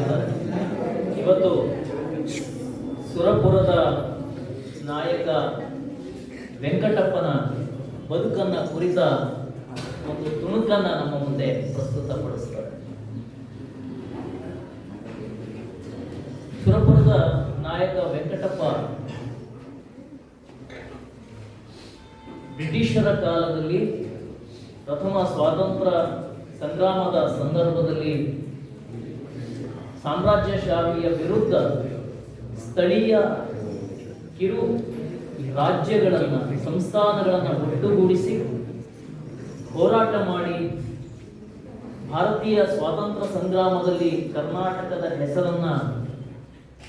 ಉಪಸ್ಥಿತರಿದ್ದಾರೆ. ಇವತ್ತು ಸುರಪುರದ ನಾಯಕ ವೆಂಕಟಪ್ಪನ ಬದುಕನ್ನ ಕುರಿತ ಒಂದು ತುಣುಕನ್ನ ನಮ್ಮ ಮುಂದೆ ಪ್ರಸ್ತುತಪಡಿಸ್ತಾರೆ. ಸುರಪುರದ ನಾಯಕ ವೆಂಕಟಪ್ಪ ಬ್ರಿಟಿಷರ ಕಾಲದಲ್ಲಿ ಪ್ರಥಮ ಸ್ವಾತಂತ್ರ್ಯ ಸಂಗ್ರಾಮದ ಸಂದರ್ಭದಲ್ಲಿ ಸಾಮ್ರಾಜ್ಯಶಾಹಿಯ ವಿರುದ್ಧ ಸ್ಥಳೀಯ ಕಿರು ರಾಜ್ಯಗಳನ್ನು ಸಂಸ್ಥಾನಗಳನ್ನು ಒಟ್ಟುಗೂಡಿಸಿ ಹೋರಾಟ ಮಾಡಿ ಭಾರತೀಯ ಸ್ವಾತಂತ್ರ್ಯ ಸಂಗ್ರಾಮದಲ್ಲಿ ಕರ್ನಾಟಕದ ಹೆಸರನ್ನ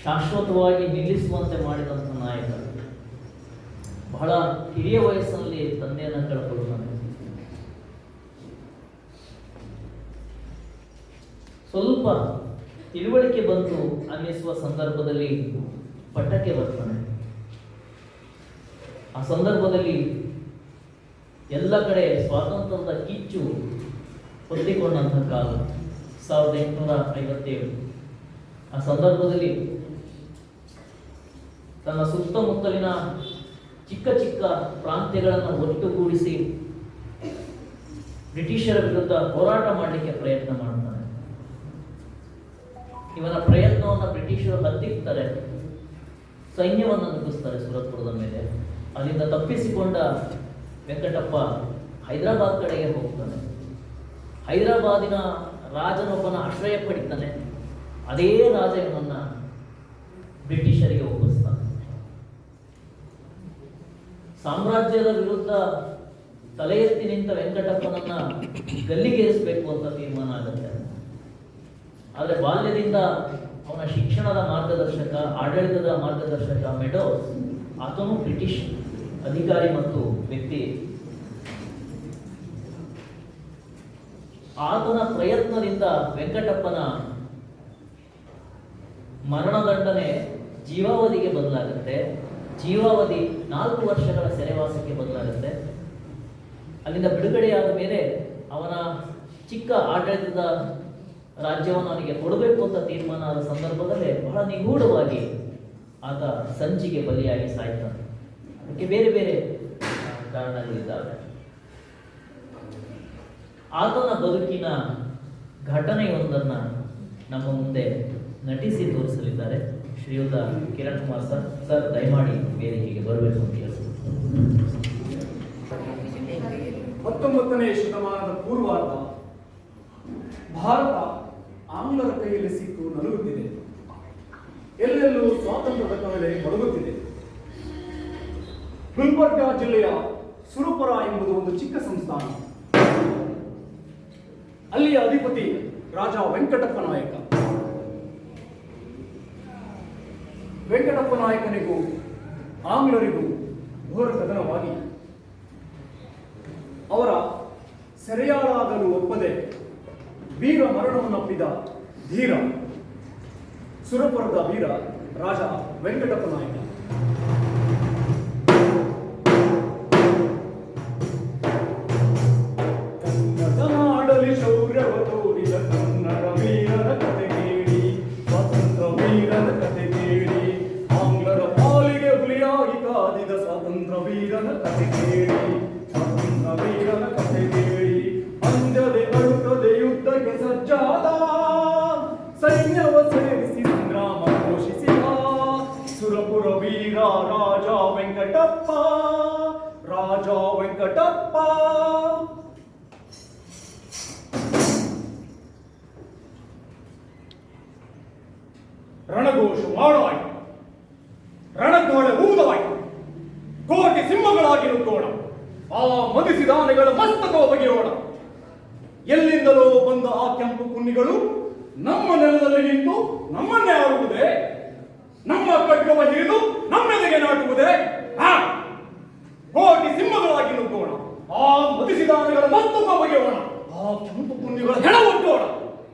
ಶಾಶ್ವತವಾಗಿ ನಿಲ್ಲಿಸುವಂತೆ ಮಾಡಿದಂಥ ನಾಯಕ. ಬಹಳ ಹಿರಿಯ ವಯಸ್ಸಿನಲ್ಲಿ ತಂದೆಯನ್ನು ಕಳ್ಕೊಳ್ಳುತ್ತಾನೆ. ಸ್ವಲ್ಪ ತಿಳುವಳಿಕೆ ಬಂತು ಅನ್ನಿಸುವ ಸಂದರ್ಭದಲ್ಲಿ ಪಟ್ಟಕ್ಕೆ ಬರ್ತಾನೆ. ಆ ಸಂದರ್ಭದಲ್ಲಿ ಎಲ್ಲ ಕಡೆ ಸ್ವಾತಂತ್ರ್ಯದ ಕಿಚ್ಚು ಹೊತ್ತಿಕೊಂಡಂತಹ ಕಾಲ 1857. ಆ ಸಂದರ್ಭದಲ್ಲಿ ತನ್ನ ಸುತ್ತಮುತ್ತಲಿನ ಚಿಕ್ಕ ಚಿಕ್ಕ ಪ್ರಾಂತ್ಯಗಳನ್ನು ಒಟ್ಟುಗೂಡಿಸಿ ಬ್ರಿಟಿಷರ ವಿರುದ್ಧ ಹೋರಾಟ ಮಾಡಲಿಕ್ಕೆ ಪ್ರಯತ್ನ ಮಾಡ್ತಾನೆ. ಇವನ ಪ್ರಯತ್ನವನ್ನು ಬ್ರಿಟಿಷರು ಹತ್ತಿಕ್ತಾರೆ, ಸೈನ್ಯವನ್ನು ನುಗ್ಗಿಸ್ತಾರೆ ಸುರತ್ಪುರದ ಮೇಲೆ. ಅಲ್ಲಿಂದ ತಪ್ಪಿಸಿಕೊಂಡ ವೆಂಕಟಪ್ಪ ಹೈದರಾಬಾದ್ ಕಡೆಗೆ ಹೋಗ್ತಾನೆ. ಹೈದರಾಬಾದಿನ ರಾಜನೊಬ್ಬನ ಆಶ್ರಯ ಪಡಿತಾನೆ. ಅದೇ ರಾಜ ಇವನನ್ನ ಬ್ರಿಟಿಷರಿಗೆ ಒಪ್ಪಿಸ್ತಾನೆ. ಸಾಮ್ರಾಜ್ಯದ ವಿರುದ್ಧ ತಲೆ ಎತ್ತಿ ನಿಂತ ವೆಂಕಟಪ್ಪನನ್ನ ಗಲ್ಲಿಗೇರಿಸಬೇಕು ಅಂತ ತೀರ್ಮಾನ ಆಗುತ್ತೆ. ಆದರೆ ಬಾಲ್ಯದಿಂದ ಅವನ ಶಿಕ್ಷಣದ ಮಾರ್ಗದರ್ಶಕ, ಆಡಳಿತದ ಮಾರ್ಗದರ್ಶಕ ಮೆಡೋಸ್, ಆತನು ಬ್ರಿಟಿಷ್ ಅಧಿಕಾರಿ ಮತ್ತು ವ್ಯಕ್ತಿ. ಆತನ ಪ್ರಯತ್ನದಿಂದ ವೆಂಕಟಪ್ಪನ ಮರಣದಂಡನೆ ಜೀವಾವಧಿಗೆ ಬದಲಾಗುತ್ತೆ. ಜೀವಾವಧಿ 4 ವರ್ಷಗಳ ಸೆರೆವಾಸಕ್ಕೆ ಬದಲಾಗುತ್ತೆ. ಅಲ್ಲಿಂದ ಬಿಡುಗಡೆಯಾದ ಮೇಲೆ ಅವನ ಚಿಕ್ಕ ಆಡಳಿತದ ರಾಜ್ಯವನ್ನು ಅವನಿಗೆ ಕೊಡಬೇಕು ಅಂತ ತೀರ್ಮಾನ ಆದ ಸಂದರ್ಭದಲ್ಲೇ ಬಹಳ ನಿಗೂಢವಾಗಿ ಆತ ಸಂಚಿಗೆ ಬಲಿಯಾಗಿ ಸಾಯ್ತಾನೆ. ಅದಕ್ಕೆ ಬೇರೆ ಬೇರೆ ಕಾರಣಗಳಿದ್ದಾವೆ. ಆತನ ಬದುಕಿನ ಘಟನೆಯೊಂದನ್ನು ನಮ್ಮ ಮುಂದೆ ನಟಿಸಿ ತೋರಿಸಲಿದ್ದಾರೆ ಶ್ರೀಯುತ ಕಿರಣ್ ಕುಮಾರ್ ಸರ್. ಸರ್, ದಯಮಾಡಿ ವೇದಿಕೆಗೆ ಬರಬೇಕು ಅಂತ ಹೇಳ್ತೀನಿ. 19ನೇ ಶತಮಾನದ ಪೂರ್ವಾರ್ಧ ಭಾರತ ಆಂಗ್ಲರ ಕೈಯಲ್ಲಿ ಸಿಕ್ಕು ನಲುಗುತ್ತಿದೆ. ಎಲ್ಲೆಲ್ಲೂ ಸ್ವಾತಂತ್ರ್ಯದ ಕವಲೆ ಮೊಳಗುತ್ತಿದೆ. ಗುಲ್ಬರ್ಗ ಜಿಲ್ಲೆಯ ಸುರಪುರ ಎಂಬುದು ಒಂದು ಚಿಕ್ಕ ಸಂಸ್ಥಾನ. ಅಲ್ಲಿಯ ಅಧಿಪತಿ ರಾಜ ವೆಂಕಟಪ್ಪ ನಾಯಕ. ವೆಂಕಟಪ್ಪ ನಾಯಕನಿಗೂ ಆಂಗ್ಲರಿಗೂ ಘೋರ ಕದನವಾಗಿ ಅವರ ಸೆರೆಯಾಳಾಗಲು ಒಪ್ಪದೆ ವೀರ ಮರಣವನ್ನಪ್ಪಿದ ಧೀರ ಸುರಪುರದ ವೀರ ರಾಜ ವೆಂಕಟಪ್ಪ ನಾಯಕ. ಕನ್ನಡ ನಾಡಲಿ ಶೌರ್ಯವ ತೋರಿದ ಕನ್ನಡ ವೀರರ ಕತೆ ಕೇಳಿ, ಸ್ವಾತಂತ್ರ್ಯ ವೀರರ ಕತೆ ಕೇಳಿ, ಆಂಗ್ಲರ ಪಾಲಿಗೆ ಹುಲಿಯಾಗಿ ಕಾದಿದ ಸ್ವಾತಂತ್ರ್ಯ ವೀರನ ಕತೆ ಕೇಳಿ, ಸ್ವಾತಂತ್ರ್ಯ ವೀರನ ಕತೆ ಕೇಳಿ. ಅಂಜದೆ ಅಳುತ್ತದೆ ಯುದ್ಧಕ್ಕೆ ಸಜ್ಜಾದ, ಸೈನ್ಯವ ಸೇರಿಸಿ ಸಂಗ್ರಾಮ ಘೋಷಿಸಿದ ಸುರಪುರ ವೀರ ರಾಜ ವೆಂಕಟಪ್ಪ, ರಾಜ ವೆಂಕಟಪ್ಪ. ರಣಘೋಷ ಮಾಡಾಯಿತು, ರಣಗೋಳ ಊದವಾಯಿತು, ಕೋಟಿ ಸಿಂಹಗಳಾಗಿ ನುಗ್ಗೋಣ, ಆ ಮದಿಸಿದ ಆನೆಗಳ ಮಸ್ತಕ ಬಗೆಯೋಣ. ಎಲ್ಲಿಂದಲೋ ಬಂದ ಆ ಕೆಂಪು ಕುನ್ನಿಗಳು ನಮ್ಮ ನೆಲದಲ್ಲಿ ನಿಂತು ನಮ್ಮನ್ನೇ ಆಡುವುದೇ, ನಮ್ಮ ಖಡ್ಗವ ಹಿಡಿದು ನಮ್ಮೆದೆಗೆ ನಾಟುವುದೇ. ಕೋಟಿ ಸಿಂಹಗಳಾಗಿ ನುಗ್ಗೋಣ, ಆ ಮದಿಸಿದ ಆನೆಗಳ ಮಸ್ತಕ ಬಗೆಯೋಣ, ಆ ಕೆಂಪು ಕುನ್ನಿಗಳ ಹೆಣ ಒಟ್ಟೋಣ,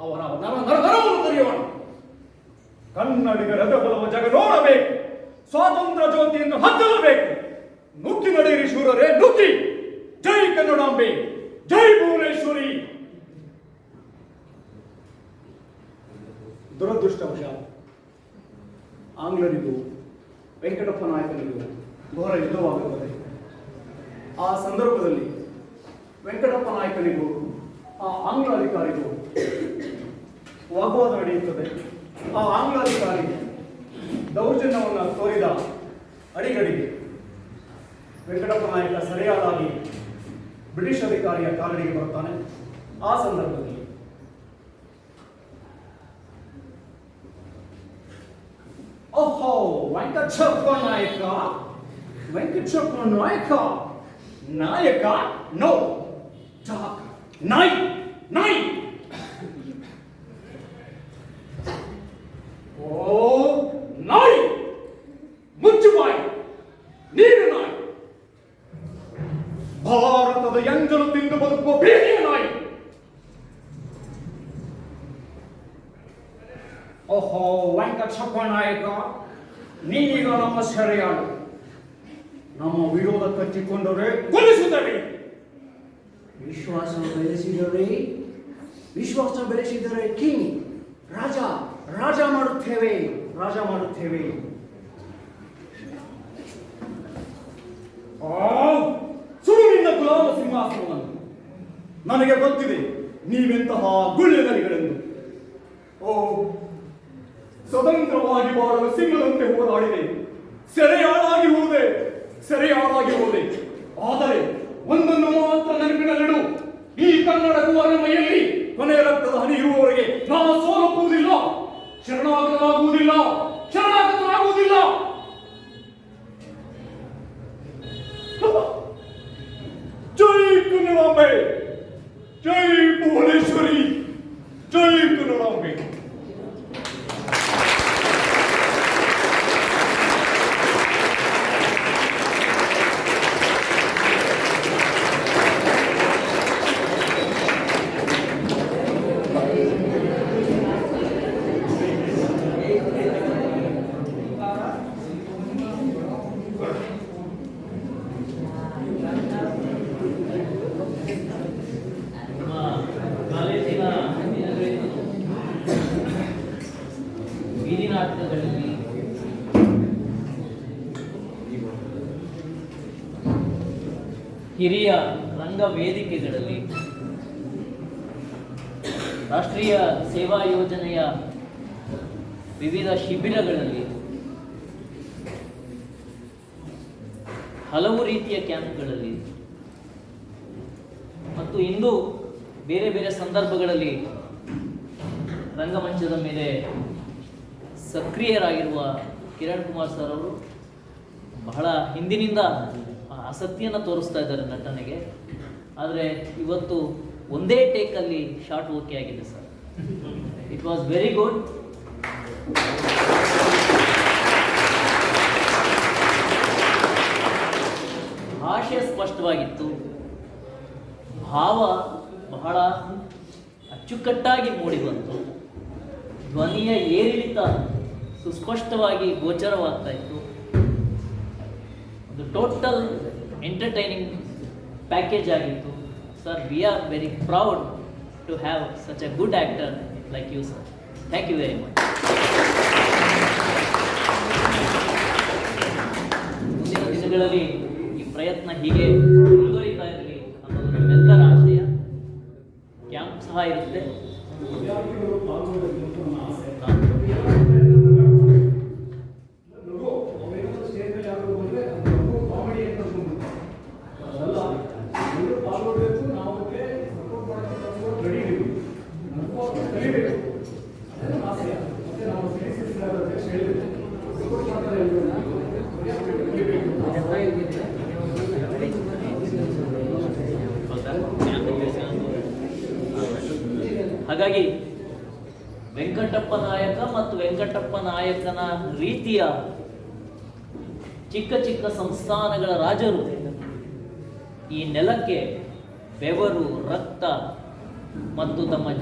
ಅವರ ನರವನ್ನು ತೆರೆಯೋಣ. ಕನ್ನಡಿಗರ ಬಲವ ಜಗ ನೋಡಬೇಕು, ಸ್ವಾತಂತ್ರ್ಯ ಜ್ಯೋತಿಯನ್ನು ಹಚ್ಚಲಬೇಕು. ನುಗ್ಗಿ ನಡೆಯಿರಿ ಶೂರರೇ, ನುಗ್ಗಿ. ಜೈ ಕನ್ನಡಾಂಬೆ, ಜೈ ಭುವನೇಶ್ವರಿ. ದುರದೃಷ್ಟವಶ ಆಂಗ್ಲರಿಗೂ ವೆಂಕಟಪ್ಪ ನಾಯಕನಿಗೂ ಘೋರ ಯುದ್ಧವಾಗುತ್ತದೆ. ಆ ಸಂದರ್ಭದಲ್ಲಿ ವೆಂಕಟಪ್ಪ ನಾಯಕನಿಗೂ ಆ ಆಂಗ್ಲ ಅಧಿಕಾರಿಗೂ ವಾಗ್ವಾದ ನಡೆಯುತ್ತದೆ. ಆ ಆಂಗ್ಲ ಅಧಿಕಾರಿ ದೌರ್ಜನ್ಯವನ್ನು ತೋರಿದ ಅಡಿಗಡಿಗೆ ವೆಂಕಟಪ್ಪ ನಾಯಕ ಸರಿಯಾದಾಗಿ ಬ್ರಿಟಿಷ್ ಅಧಿಕಾರಿಯ ಕಾಲಡಿಗೆ ಬರ್ತಾನೆ. ಆ ಸಂದರ್ಭದಲ್ಲಿ ಓಹೋ ವೆಂಕಟಪ್ಪ ನಾಯಕ, ವೆಂಕಟಪ್ಪ ನಾಯಕ, ನಾಯಕ ನೋ ಟಾಕ್ ನಾಯಿ ನಾಯಿ. ಓ ನಾಯಿ, ಮುಚ್ಚು ಬಾಯಿ, ನೀನು ನಾಯಿ, ಭಾರತದ ಎಂಜಲು ತಿಂದು ಬದುಕುವ ಬೇರೆಯ ನಾಯಿ. ಓಹೋ ವೆಂಕಟಪ್ಪ ನಾಯಕ, ನೀನೀಗ ನಮ್ಮ ಸೆರೆಯಾಳು. ನಮ್ಮ ವಿರೋಧ ಕಚ್ಚಿಕೊಂಡರೆ ಕೊಲಿಸುತ್ತವೆ. ವಿಶ್ವಾಸ ಬೆಳೆಸಿದರೆ ಕಿಂಗ್ ರಾಜ ರಾಜ ಮಾಡುತ್ತೇವೆ, ರಾಜ ಮಾಡುತ್ತೇವೆ. ಸುರುವಿನ ಗುಲಾಮ ಸಿಂಹಾಸನವನ್ನು ನನಗೆ ಗೊತ್ತಿದೆ ನೀವೆಂತಹ ಗುಳ್ಳೆಗರಿಗಳೆಂದು. ಓ ಸ್ವತಂತ್ರವಾಗಿ ಬಾಳಲು ಸಿಂಹದಂತೆ ಹೋರಾಡಿದೆ, ಸೆರೆಯಾಳಾಗಿ ಹೋದೆ, ಸೆರೆಯಾಳಾಗಿ ಹೋದೆ. ಆದರೆ ಒಂದನ್ನು ಮಾತ್ರ ನೆನಪಿನಲ್ಲಿಡು, ಈ ಕನ್ನಡ ಕುವರ ಮೈಯಲ್ಲಿ ಕೊನೆಯ ರಕ್ತದ ಹನಿ ಇರುವವರೆಗೆ ನಾನು ಸೋಲುವುದಿಲ್ಲ, ಶರಣಾಗತನಾಗುವುದಿಲ್ಲ, ಶರಣಾಗತನಾಗುವುದಿಲ್ಲ. ಜೈ ಕನ್ನಡಾಂಬೆ, ಜೈ ಭುವನೇಶ್ವರಿ, ಜೈ ಕನ್ನಡಾಂಬೆ. ಬೀದಿ ನಾಟಕಗಳಲ್ಲಿ ಹಿರಿಯ ರಂಗ ವೇದಿಕೆಗಳಲ್ಲಿ ರಾಷ್ಟ್ರೀಯ ಸೇವಾ ಯೋಜನೆಯ ವಿವಿಧ ಶಿಬಿರಗಳಲ್ಲಿ ಹಲವು ರೀತಿಯ ಕ್ಯಾಂಪ್ಗಳಲ್ಲಿ ಮತ್ತು ಇಂದು ಬೇರೆ ಬೇರೆ ಸಂದರ್ಭಗಳಲ್ಲಿ ರಂಗಮಂಚದ ಮೇಲೆ ಸಕ್ರಿಯರಾಗಿರುವ ಕಿರಣ್ ಕುಮಾರ್ ಸರ್ ಅವರು ಬಹಳ ಹಿಂದಿನಿಂದ ಆಸಕ್ತಿಯನ್ನು ತೋರಿಸ್ತಾ ಇದ್ದಾರೆ ನಟನೆಗೆ. ಆದರೆ ಇವತ್ತು ಒಂದೇ ಟೇಕಲ್ಲಿ ಶಾರ್ಟ್ ಓಕೆ ಆಗಿದೆ sir. It was very good. ಭಾಷೆ ಸ್ಪಷ್ಟವಾಗಿತ್ತು, ಭಾವ ಬಹಳ ಅಚ್ಚುಕಟ್ಟಾಗಿ ಮೂಡಿ ಬಂತು, ಧ್ವನಿಯ ಏರಿಳಿತ ಸುಸ್ಪಷ್ಟವಾಗಿ ಗೋಚರವಾಗ್ತಾ ಇತ್ತು. ಒಂದು ಟೋಟಲ್ ಎಂಟರ್ಟೈನಿಂಗ್ ಪ್ಯಾಕೇಜ್ ಆಗಿತ್ತು. Sir, we are very proud to have such a good actor like you sir. Thank you very much. ಮುಂದಿನ ದಿನಗಳಲ್ಲಿ ಈ ಪ್ರಯತ್ನ ಹೀಗೆ ಮುಂದುವರಿತಾ ಇರಲಿ ಅನ್ನೋದು ನಮ್ಮೆಲ್ಲರ ಆಶಯ. ಕ್ಯಾಂಪ್ ಸಹ ಇರುತ್ತೆ. ಹಾಗಾಗಿ ವೆಂಕಟಪ್ಪ ನಾಯಕ ಮತ್ತು ವೆಂಕಟಪ್ಪ ನಾಯಕನ ರೀತಿಯ ಚಿಕ್ಕ ಚಿಕ್ಕ ಸಂಸ್ಥಾನಗಳ ರಾಜರು ಈ ನೆಲಕ್ಕೆ ಬೆವರು, ರಕ್ತ ಮತ್ತು ತಮ್ಮ